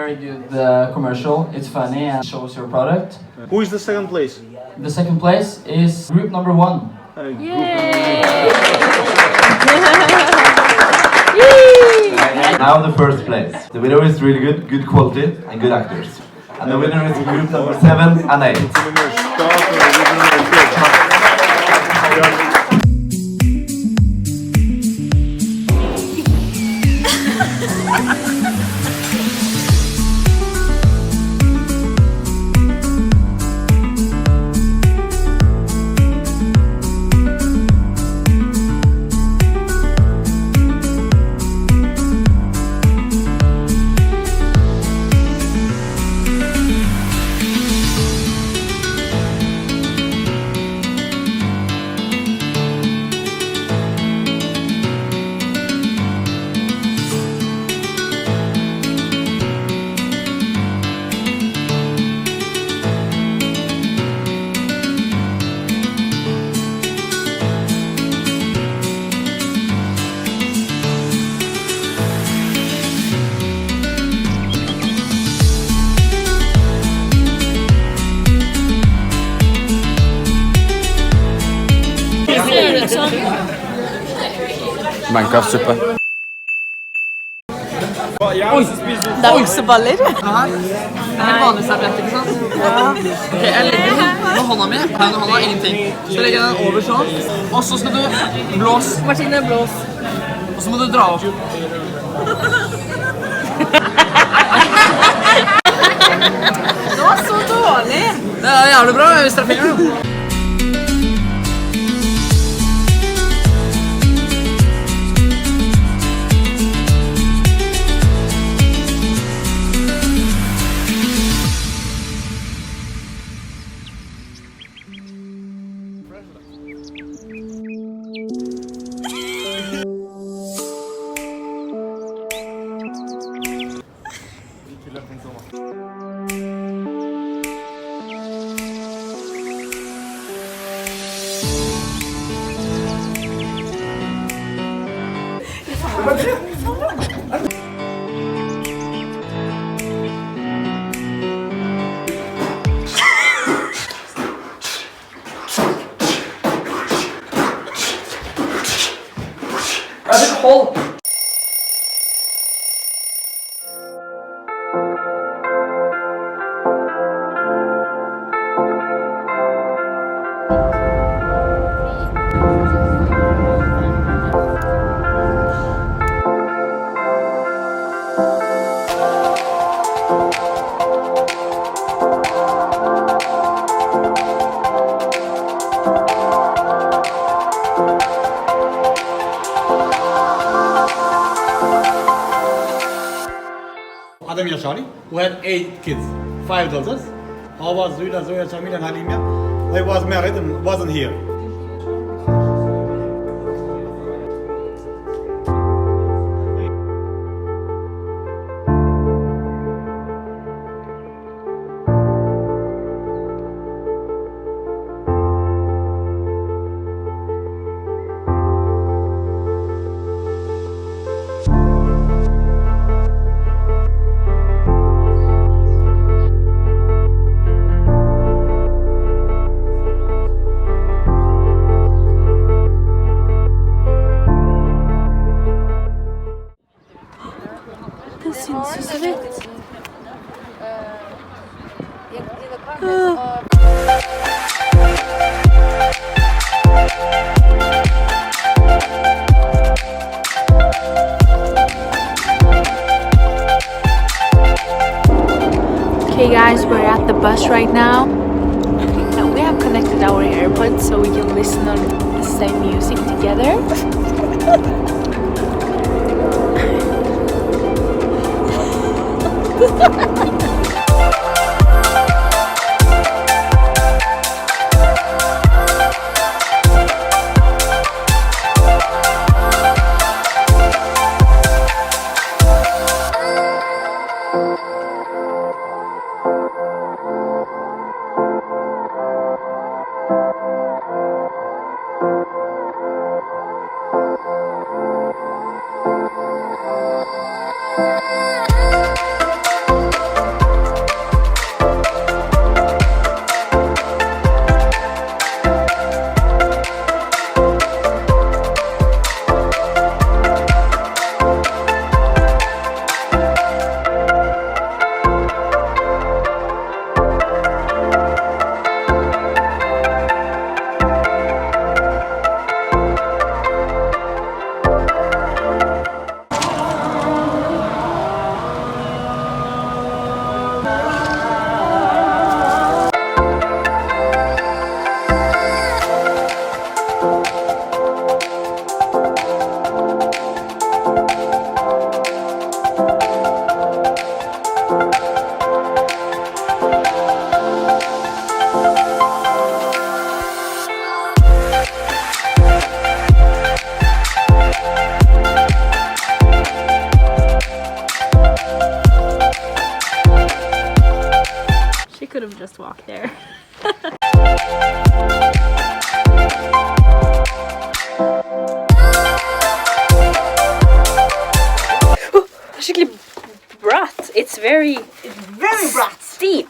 very good commercial. It's funny and shows your product. Who is the second place? The second place is group number 1. Now the first place. The winner is really good quality and good actors. And the winner is group number 7 and 8. Minecraft-suppe. Oi, det er okseballer. Det er vanlig servett, ikke sant? Ja. Ok, jeg legger den med hånda mi, her med hånda, ingenting. Så legger jeg den over sånn, og så skal du blåse. Martine, blås. Og så må du dra opp. Det var så dårlig. Det er jævlig bra, hvis dere finner det. Hold! Adam Yashari, who had 8 kids, 5 daughters. I was Zuila, Zoya, Shamil and Halimia. I was married and wasn't here. Okay guys, we're at the bus right now. And we have connected our AirPods so we can listen on the same music together. could have just walked there. Skikkelig bratt. It's very Very bratt. steep.